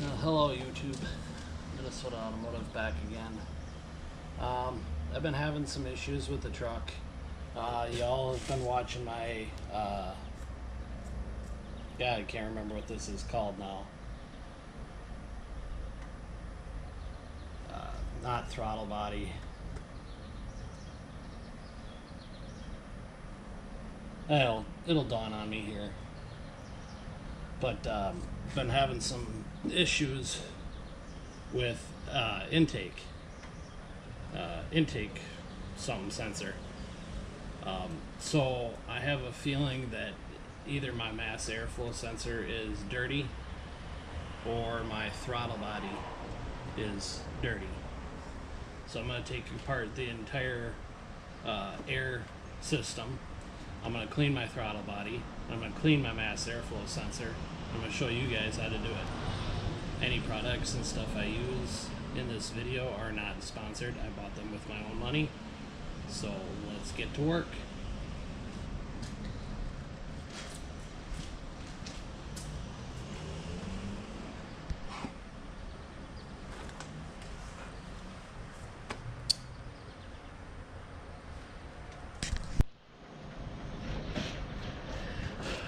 Hello YouTube, Minnesota Automotive back again. I've been having some issues with the truck. Y'all have been watching my, I can't remember what this is called now. Not throttle body. It'll dawn on me here. But been having some issues with intake sensor. So I have a feeling that either my mass airflow sensor is dirty or my throttle body is dirty. So I'm going to take apart the entire air system. I'm going to clean my throttle body. I'm going to clean my mass airflow sensor. I'm going to show you guys how to do it. Any products and stuff I use in this video are not sponsored. I bought them with my own money. So let's get to work.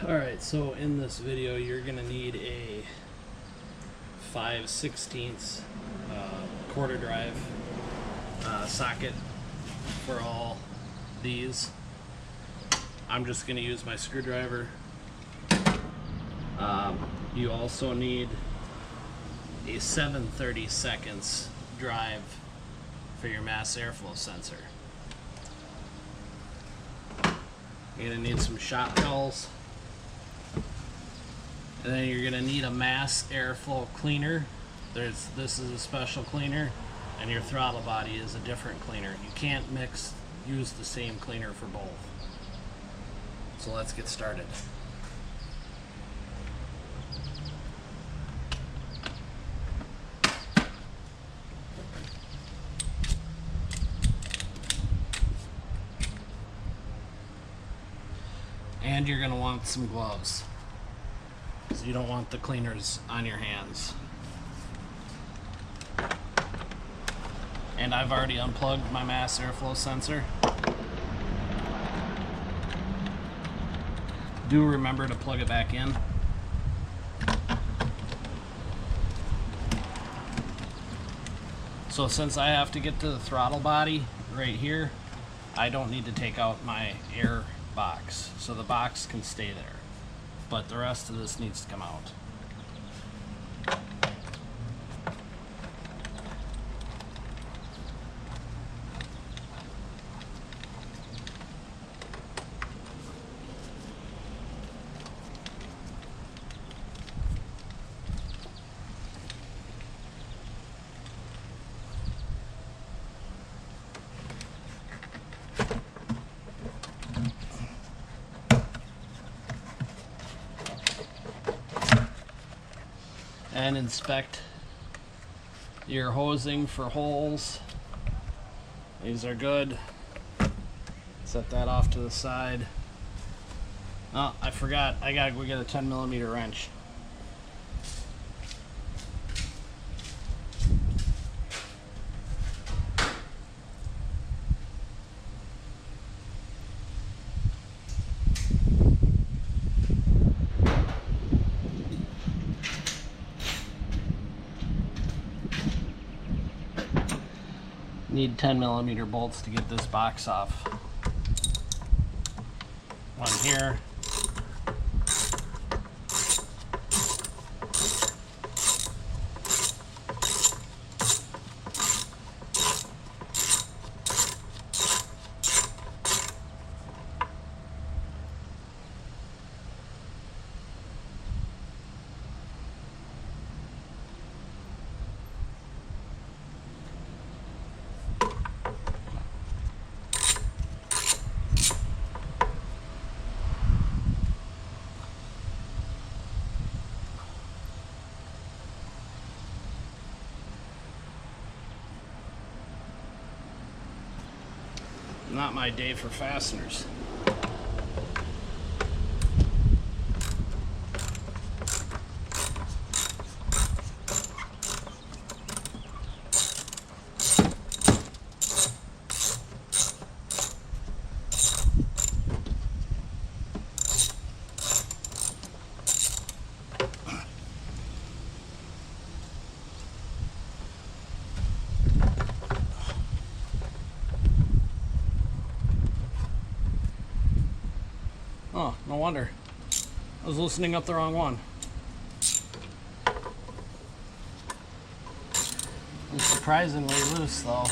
Alright, so in this video you're going to need a 5/16 quarter drive socket for all these. I'm just going to use my screwdriver. You also need a 7/32 drive for your mass airflow sensor. You're going to need some shop towels. And then you're going to need a mass airflow cleaner. This is a special cleaner, and your throttle body is a different cleaner. You can't use the same cleaner for both. So let's get started. And you're going to want some gloves. So you don't want the cleaners on your hands. And I've already unplugged my mass airflow sensor. Do remember to plug it back in. So since I have to get to the throttle body right here, I don't need to take out my air box. So the box can stay there. But the rest of this needs to come out. And inspect your hosing for holes. These are good. Set that off to the side. Oh, I forgot. I gotta go get a 10mm wrench. Need 10mm bolts to get this box off. One here. Not my day for fasteners. No wonder. I was loosening up the wrong one. It's surprisingly loose though.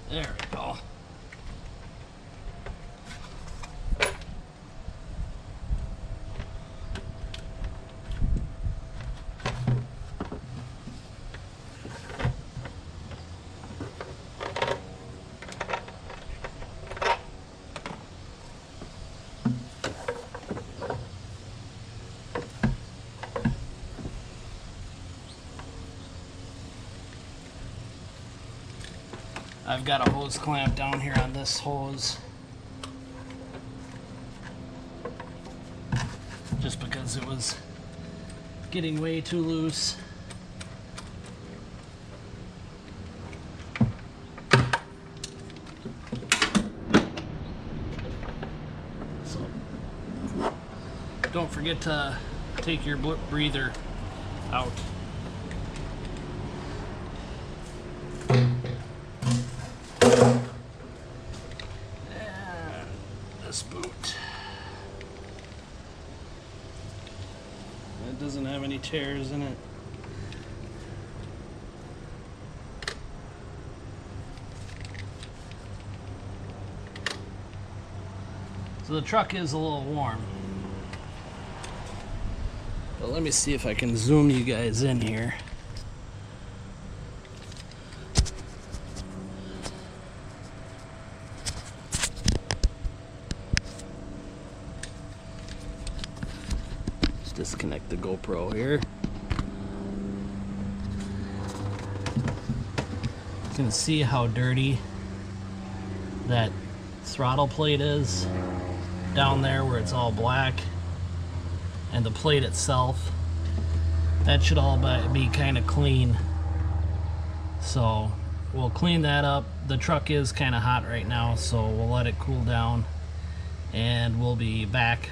There we go. I've got a hose clamp down here on this hose just because it was getting way too loose. So don't forget to take your breather out. Boot. It doesn't have any tears in it. So the truck is a little warm. But let me see if I can zoom you guys in here. Disconnect the GoPro here. You can see how dirty that throttle plate is down there where it's all black, and the plate itself, that should all be kind of clean. So we'll clean that up. The truck is kind of hot right now, so we'll let it cool down and we'll be back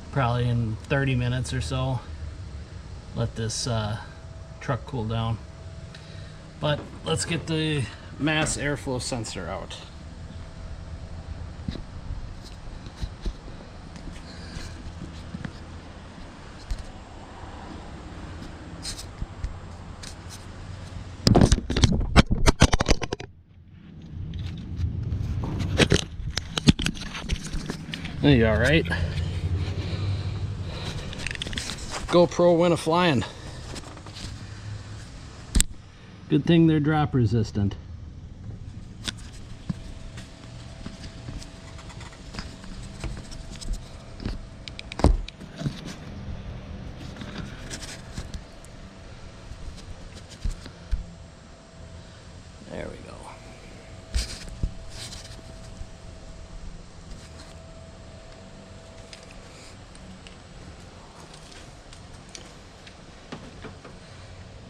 probably in 30 minutes or so. Let this truck cool down. But let's get the mass airflow sensor out. Are you all right? GoPro went a-flying. Good thing they're drop resistant. There we go.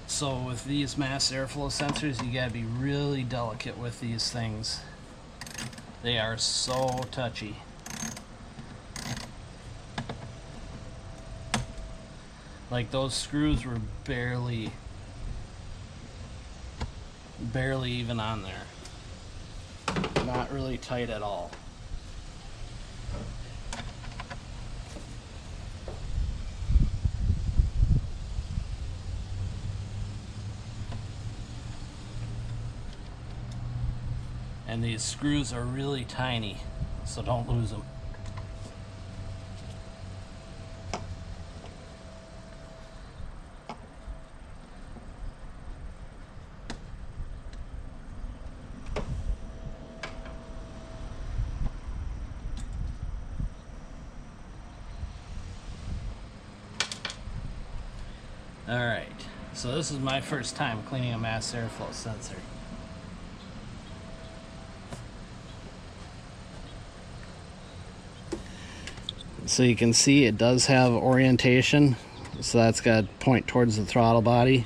So with these mass airflow sensors, you gotta be really delicate with these things. They are so touchy. Like those screws were barely even on there. Not really tight at all. And these screws are really tiny, so don't lose them. Alright, so this is my first time cleaning a mass airflow sensor. So you can see it does have orientation, so that's got to point towards the throttle body.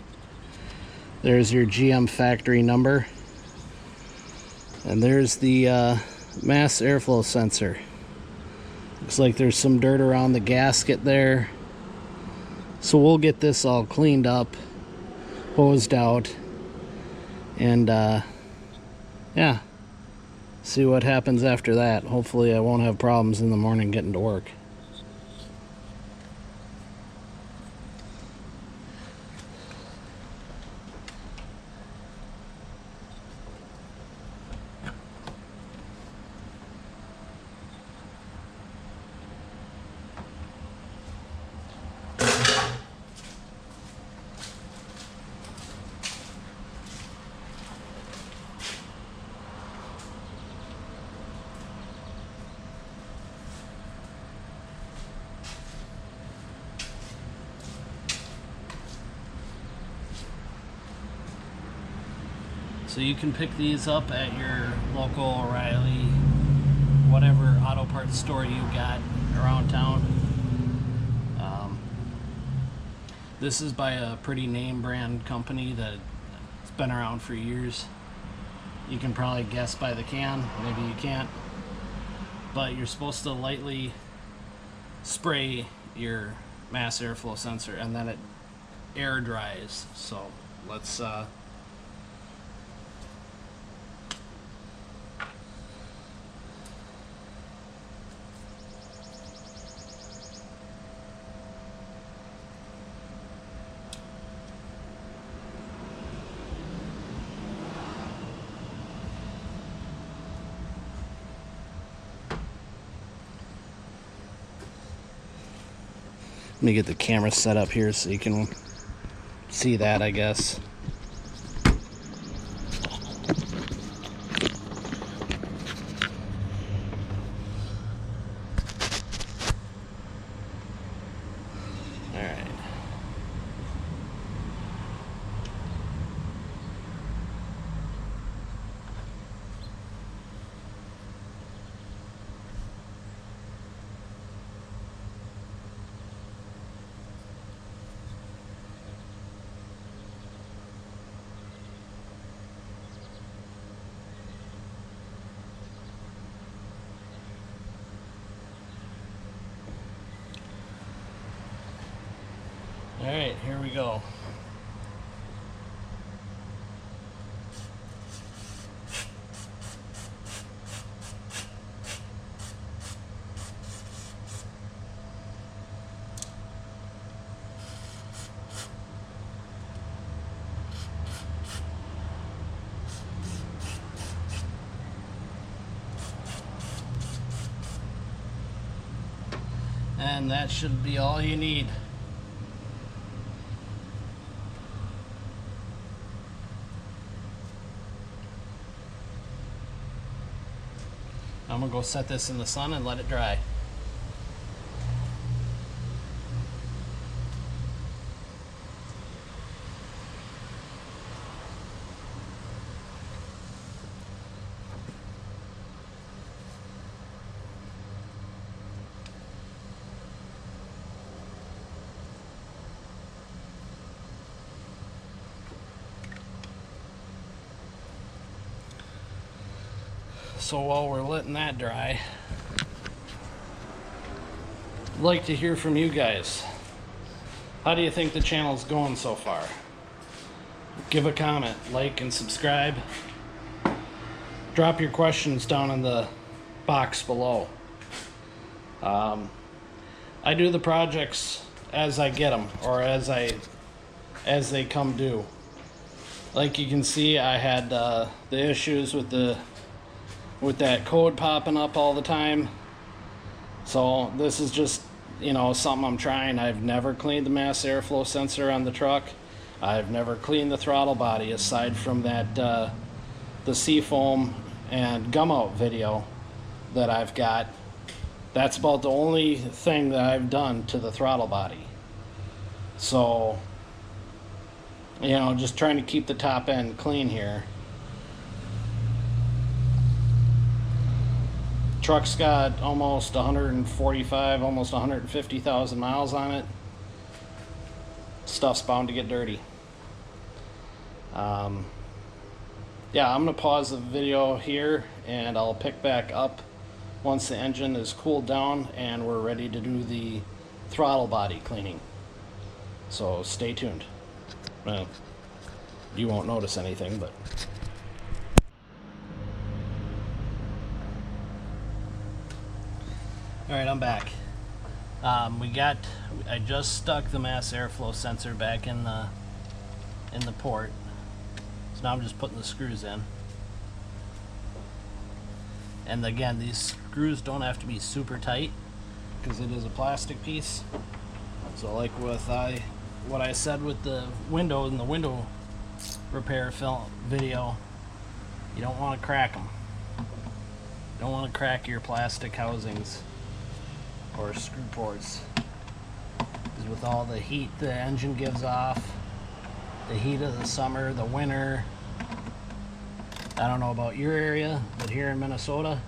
There's your GM factory number, and there's the mass airflow sensor. Looks like there's some dirt around the gasket there, so we'll get this all cleaned up, hosed out, and yeah, see what happens after that. Hopefully I won't have problems in the morning getting to work. So you can pick these up at your local O'Reilly, whatever auto parts store you got around town. This is by a pretty name brand company that's been around for years. You can probably guess by the can, maybe you can't. But you're supposed to lightly spray your mass airflow sensor and then it air dries. So let's let me get the camera set up here so you can see that, I guess. All right. All right, here we go. And that should be all you need. I'm gonna go set this in the sun and let it dry. So while we're letting that dry, I'd like to hear from you guys. How do you think the channel's going so far? Give a comment, like, and subscribe. Drop your questions down in the box below. I do the projects as I get them, or as they come due. Like you can see, I had the issues with that code popping up all the time. So this is just, you know, something I'm trying. I've never cleaned the mass airflow sensor on the truck. I've never cleaned the throttle body aside from that the seafoam and gum out video that I've got. That's about the only thing that I've done to the throttle body. So You know, just trying to keep the top end clean here. Truck's got almost 145, almost 150,000 miles on it. Stuff's bound to get dirty. Yeah, I'm going to pause the video here and I'll pick back up once the engine is cooled down and we're ready to do the throttle body cleaning. So stay tuned. Well, you won't notice anything, but... Alright, I'm back. I just stuck the mass airflow sensor back in the port. So now I'm just putting the screws in. And again, these screws don't have to be super tight because it is a plastic piece. So like with what I said with the window in the window repair film video, you don't want to crack them. You don't want to crack your plastic housings or screw ports, because with all the heat the engine gives off, the heat of the summer, the winter, I don't know about your area, but here in Minnesota,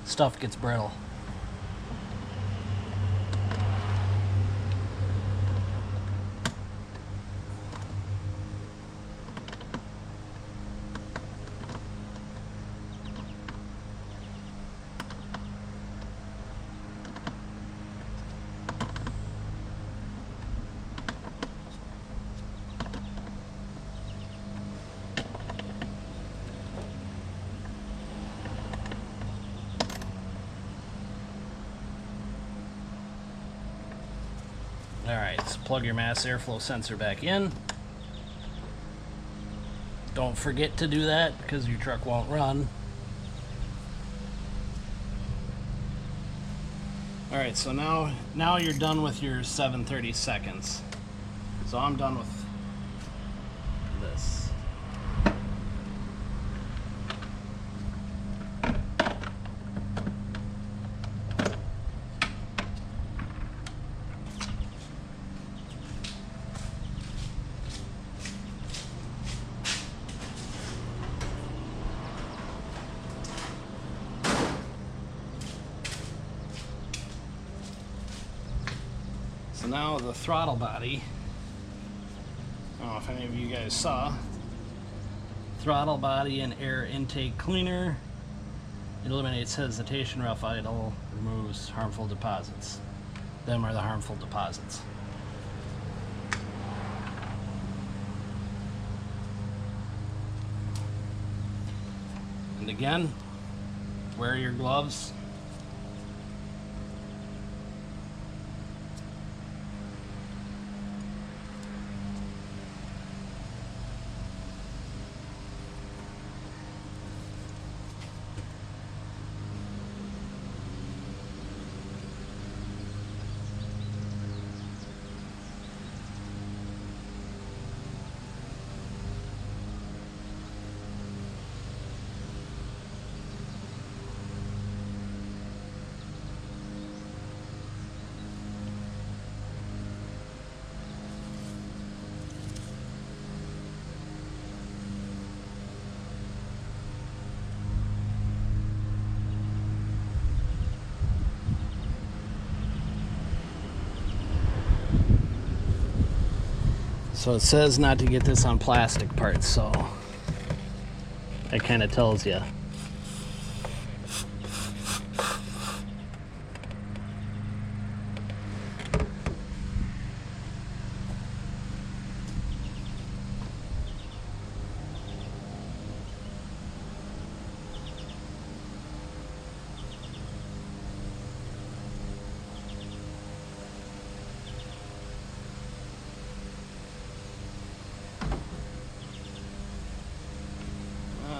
stuff gets brittle. Alright, so plug your mass airflow sensor back in. Don't forget to do that because your truck won't run. Alright, so now you're done with your 7/30 seconds. So I'm done with this. So now the throttle body, I don't know if any of you guys saw, throttle body and air intake cleaner, eliminates hesitation, rough idle, removes harmful deposits. Them are the harmful deposits. And again, wear your gloves. So it says not to get this on plastic parts, so that kind of tells you.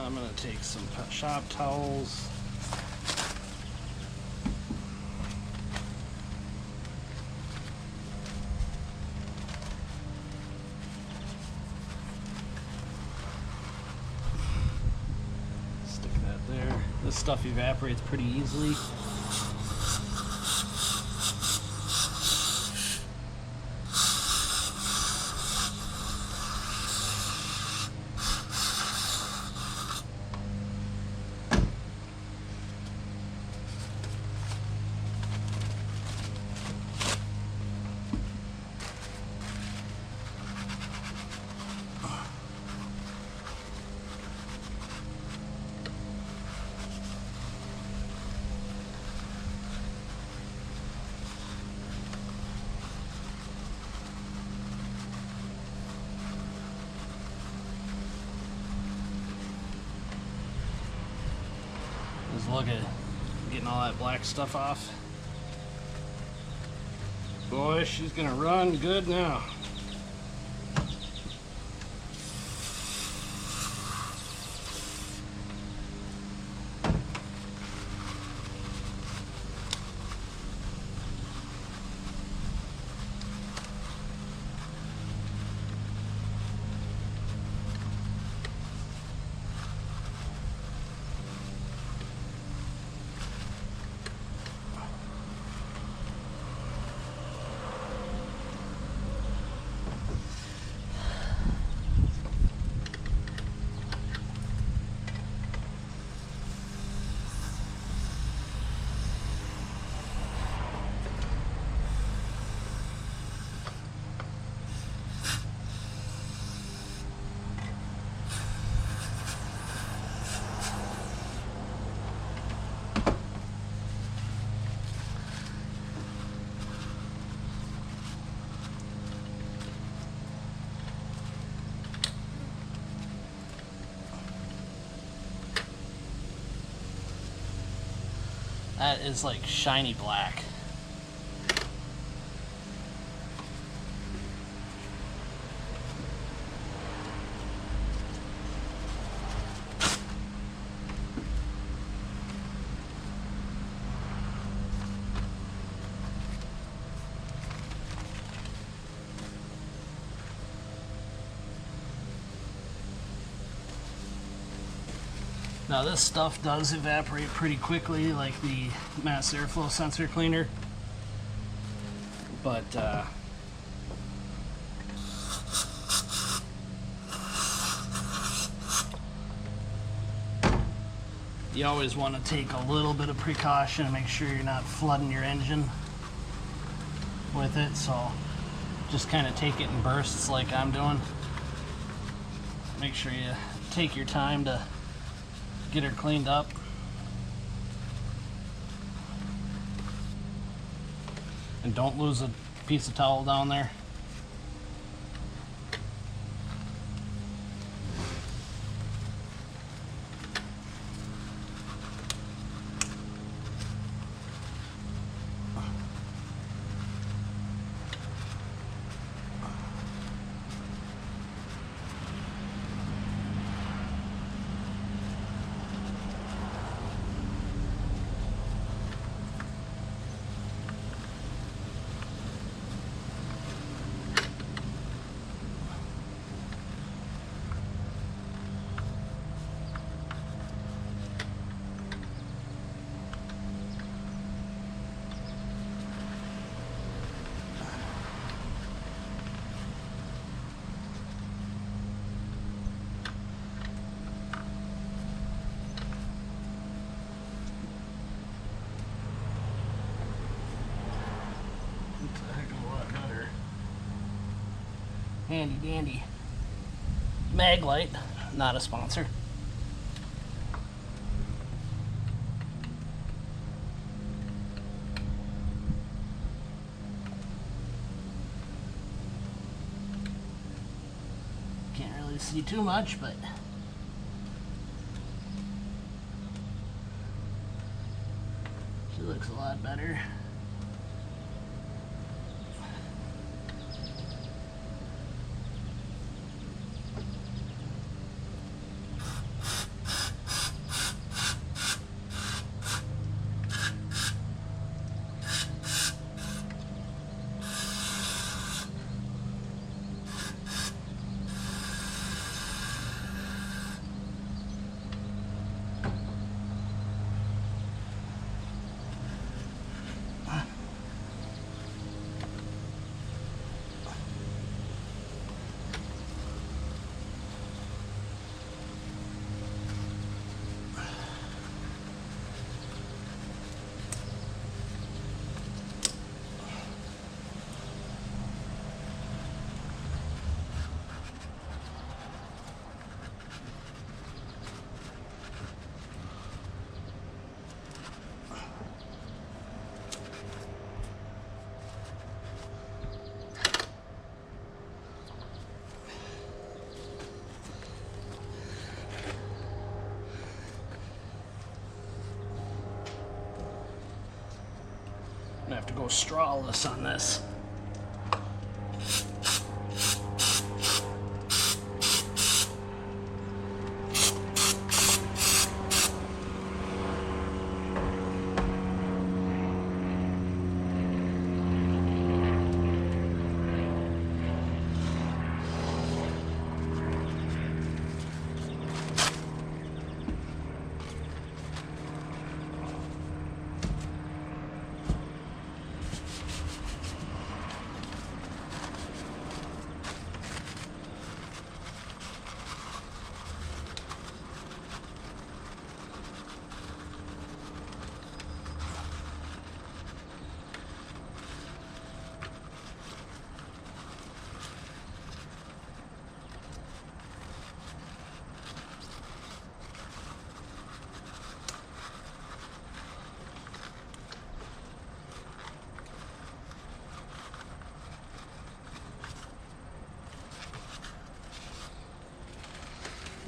I'm going to take some shop towels. Stick that there. This stuff evaporates pretty easily. look at getting all that black stuff off. Boy, she's gonna run good now. That is like shiny black. Now this stuff does evaporate pretty quickly, like the mass airflow sensor cleaner, but you always want to take a little bit of precaution and make sure you're not flooding your engine with it, so just kind of take it in bursts like I'm doing. Make sure you take your time to get her cleaned up. And don't lose a piece of towel down there. Handy dandy mag light, not a sponsor. Can't really see too much, but she looks a lot better. to go strawless on this.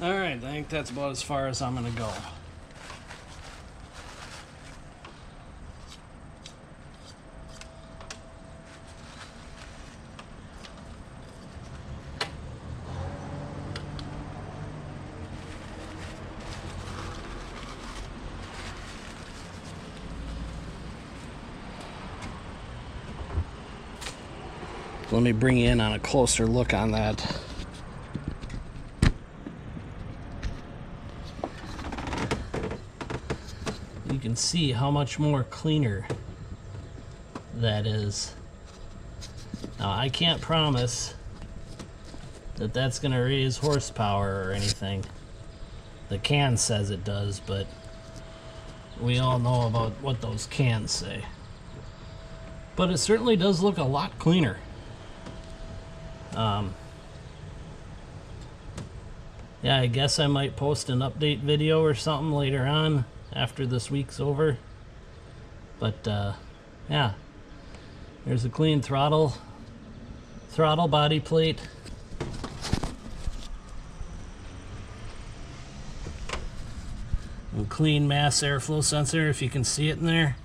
Alright, I think that's about as far as I'm going to go. Let me bring you in on a closer look on that. You can see how much more cleaner that is. Now, I can't promise that that's going to raise horsepower or anything. The can says it does, but we all know about what those cans say. But it certainly does look a lot cleaner. Yeah, I guess I might post an update video or something later on after this week's over. But yeah, there's a clean throttle body plate. And clean mass airflow sensor, if you can see it in there.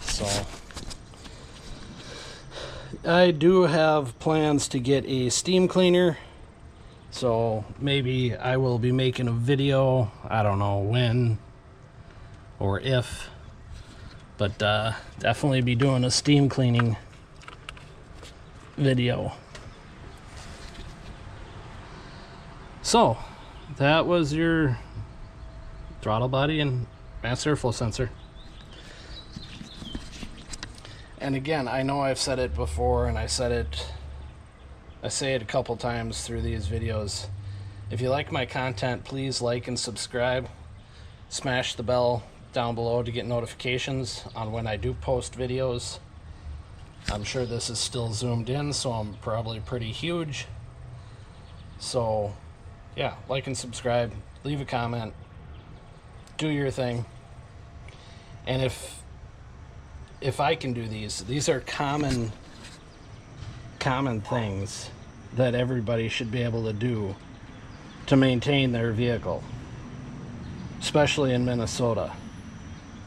So I do have plans to get a steam cleaner, so maybe I will be making a video, I don't know when or if, but definitely be doing a steam cleaning video. So that was your throttle body and mass airflow sensor. And again, I know I've said it before, and I say it a couple times through these videos. If you like my content, please like and subscribe. Smash the bell down below to get notifications on when I do post videos. I'm sure this is still zoomed in, so I'm probably pretty huge. So yeah, like and subscribe, leave a comment, do your thing. And if I can do these are common things that everybody should be able to do to maintain their vehicle, especially in Minnesota.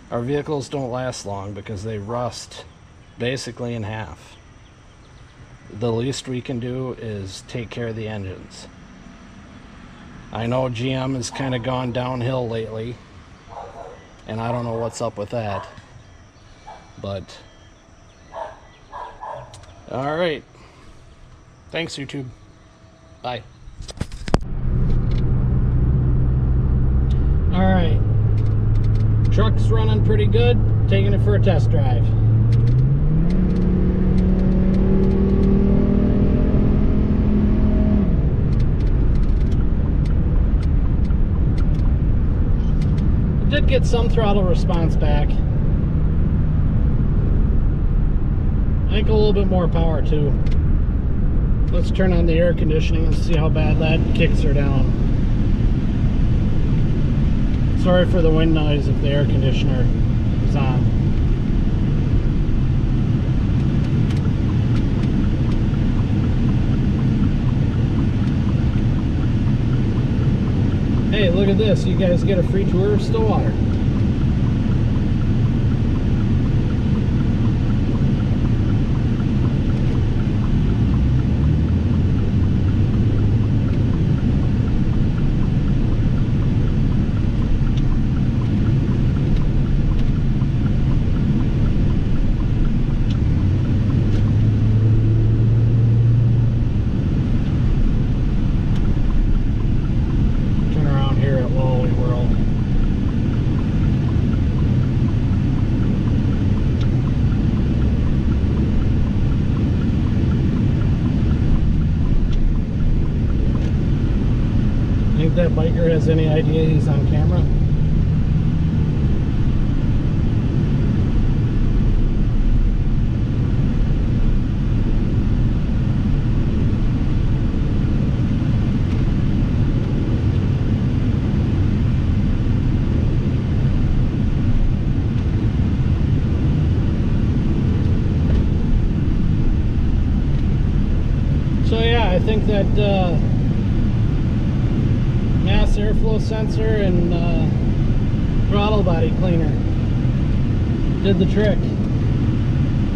Our vehicles don't last long because they rust basically in half. The least we can do is take care of the engines. I know GM has kind of gone downhill lately, and I don't know what's up with that. But all right, thanks YouTube, bye. All right, truck's running pretty good, taking it for a test drive. Did get some throttle response back. I think a little bit more power too. Let's turn on the air conditioning and see how bad that kicks her down. Sorry for the wind noise if the air conditioner is on. Hey, look at this. You guys get a free tour of Stillwater. Parker has any idea he's on camera. So yeah, I think that mass airflow sensor and throttle body cleaner did the trick.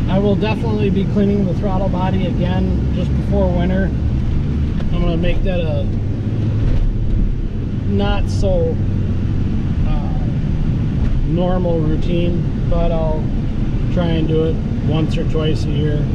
I will definitely be cleaning the throttle body again just before winter. I'm going to make that a not so normal routine, but I'll try and do it once or twice a year.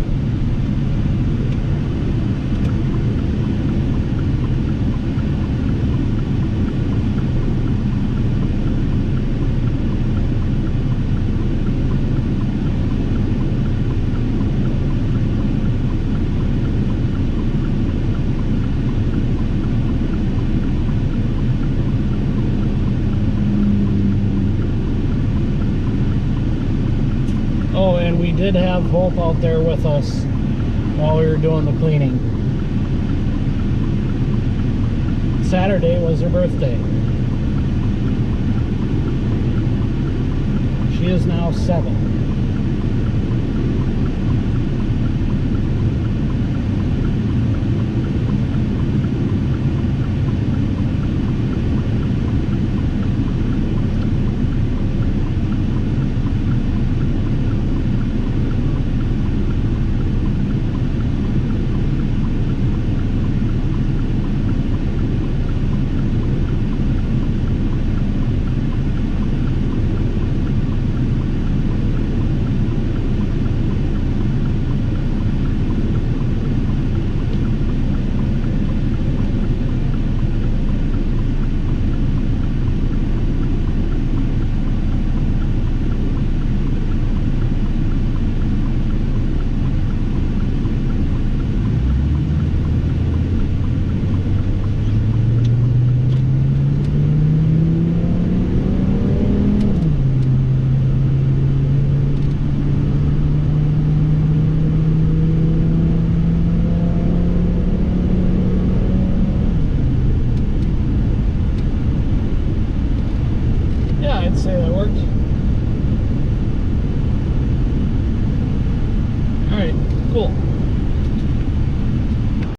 Oh, and we did have Hope out there with us while we were doing the cleaning. Saturday was her birthday. She is now 7.